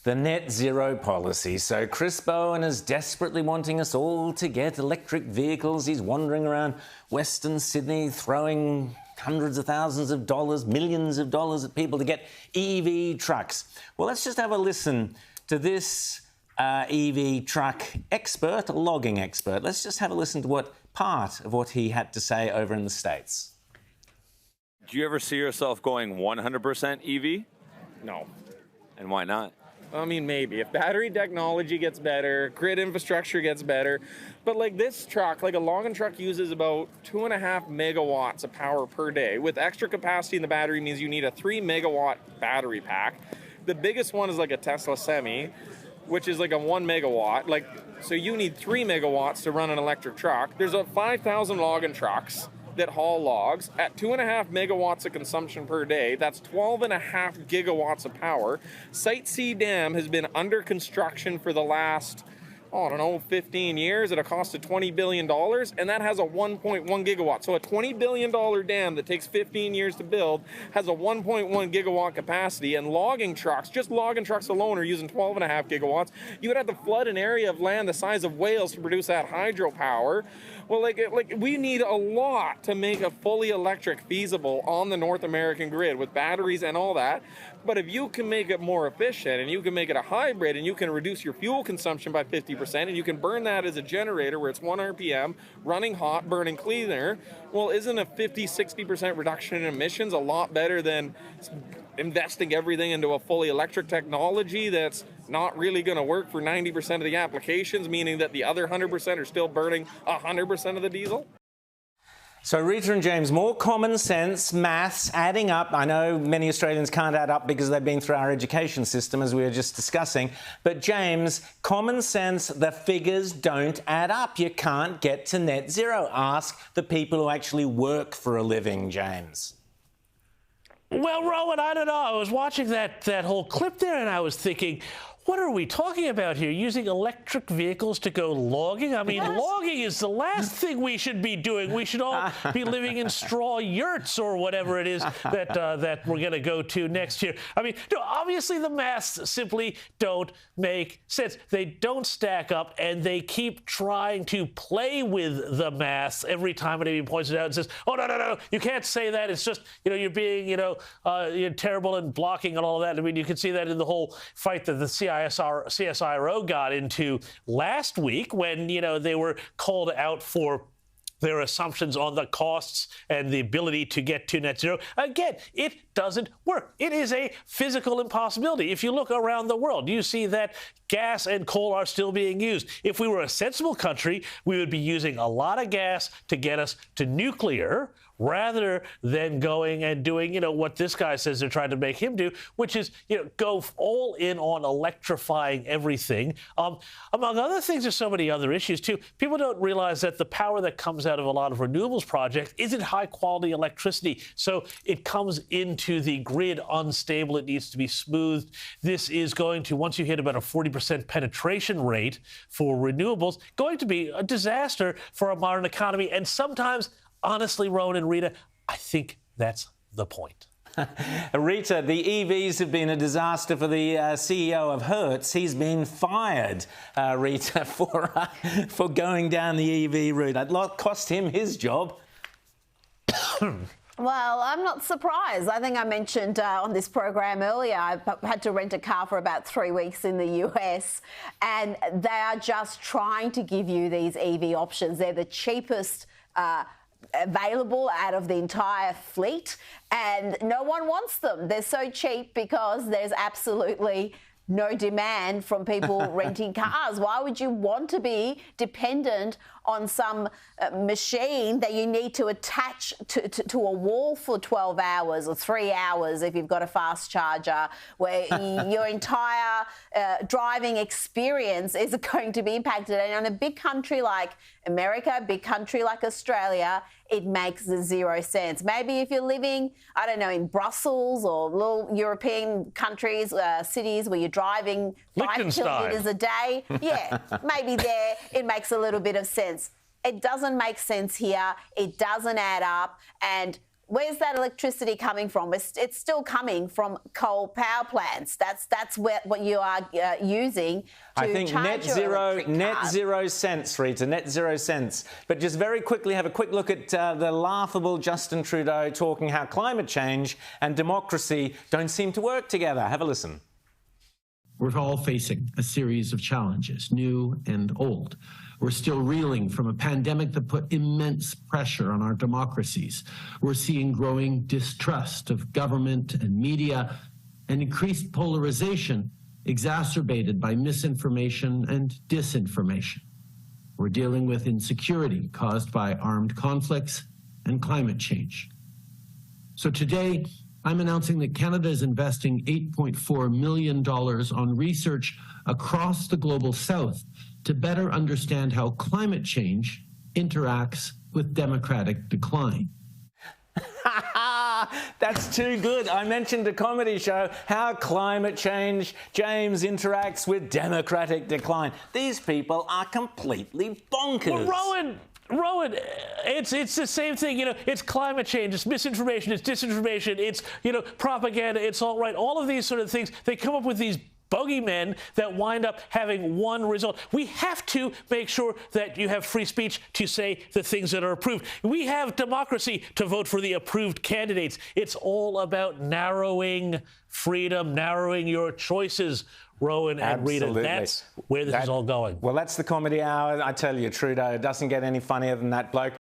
The net zero policy. So Chris Bowen is desperately wanting us all to get electric vehicles. He's wandering around Western Sydney throwing hundreds of thousands of dollars, millions of dollars at people to get EV trucks. Well, let's just have a listen to this EV truck expert, a logging expert. Let's just have a listen to part of what he had to say over in the States. Do you ever see yourself going 100% EV? No. And why not? I mean, maybe. If battery technology gets better, grid infrastructure gets better. But like this truck, like a logging truck uses about 2.5 megawatts of power per day. With extra capacity in the battery means you need a 3 megawatt battery pack. The biggest one is like a Tesla Semi, which is like a 1 megawatt. So you need 3 megawatts to run an electric truck. There's 5,000 logging trucks that haul logs at 2.5 megawatts of consumption per day. That's 12.5 gigawatts of power. Site C Dam has been under construction for the last, 15 years at a cost of $20 billion, and that has a 1.1 gigawatt. So a $20 billion dam that takes 15 years to build has a 1.1 gigawatt capacity, and logging trucks, just logging trucks alone, are using 12.5 gigawatts. You would have to flood an area of land the size of Wales to produce that hydropower. Well, we need a lot to make a fully electric feasible on the North American grid with batteries and all that. But if you can make it more efficient and you can make it a hybrid and you can reduce your fuel consumption by 50% and you can burn that as a generator where it's 1 RPM, running hot, burning cleaner, well, isn't a 50-60% reduction in emissions a lot better than investing everything into a fully electric technology that's not really going to work for 90% of the applications, meaning that the other 100% are still burning 100% of the diesel? So Rita and James, more common sense, maths, adding up. I know many Australians can't add up because they've been through our education system, as we were just discussing. But James, common sense, the figures don't add up. You can't get to net zero. Ask the people who actually work for a living, James. Well, Rowan, I don't know. I was watching that whole clip there and I was thinking, what are we talking about here? Using electric vehicles to go logging? I mean, logging is the last thing we should be doing. We should all be living in straw yurts or whatever it is that we're going to go to next year. I mean, no, obviously the maths simply don't make sense. They don't stack up, and they keep trying to play with the maths every time anybody points it out and says, oh, no, you can't say that. It's just, you're being, you're terrible and blocking and all of that. I mean, you can see that in the whole fight that the CSIRO got into last week when, they were called out for their assumptions on the costs and the ability to get to net zero. Again, it doesn't work. It is a physical impossibility. If you look around the world, you see that gas and coal are still being used. If we were a sensible country, we would be using a lot of gas to get us to nuclear rather than going and doing, what this guy says they're trying to make him do, which is, go all in on electrifying everything. Among other things, there's so many other issues, too. People don't realize that the power that comes out of a lot of renewables projects isn't high-quality electricity, so it comes into the grid unstable. It needs to be smoothed. This is going to, once you hit about a 40% penetration rate for renewables, going to be a disaster for a modern economy, and sometimes, honestly, Rowan and Rita, I think that's the point. Rita, the EVs have been a disaster for the CEO of Hertz. He's been fired, Rita, for going down the EV route. It cost him his job. Well, I'm not surprised. I think I mentioned on this program earlier, I had to rent a car for about 3 weeks in the US, and they are just trying to give you these EV options. They're the cheapest available out of the entire fleet, and no one wants them. They're so cheap because there's absolutely no demand from people renting cars. Why would you want to be dependent on some machine that you need to attach to a wall for 12 hours or 3 hours if you've got a fast charger, where your entire driving experience is going to be impacted? And on a big country like America, a big country like Australia, it makes zero sense. Maybe if you're living, I don't know, in Brussels or little European countries, cities where you're driving 5 kilometres a day, yeah, maybe there it makes a little bit of sense. It doesn't make sense here. It doesn't add up. And where's that electricity coming from? It's still coming from coal power plants. That's what you are using to I think charge net your zero, electric net cars. 0 cents, Rita, net 0 cents. But just very quickly, have a quick look at the laughable Justin Trudeau talking how climate change and democracy don't seem to work together. Have a listen. We're all facing a series of challenges, new and old. We're still reeling from a pandemic that put immense pressure on our democracies. We're seeing growing distrust of government and media and increased polarization exacerbated by misinformation and disinformation. We're dealing with insecurity caused by armed conflicts and climate change. So today, I'm announcing that Canada is investing $8.4 million on research across the global south to better understand how climate change interacts with democratic decline. That's too good. I mentioned a comedy show, how climate change, James, interacts with democratic decline. These people are completely bonkers. Well, Rowan, it's the same thing, it's climate change, it's misinformation, it's disinformation, it's, propaganda, it's alt-right, all of these sort of things, they come up with these bogeymen that wind up having one result. We have to make sure that you have free speech to say the things that are approved. We have democracy to vote for the approved candidates. It's all about narrowing freedom, narrowing your choices, Rowan and Rita. That's where this is all going. Well, that's the comedy hour. I tell you, Trudeau doesn't get any funnier than that bloke.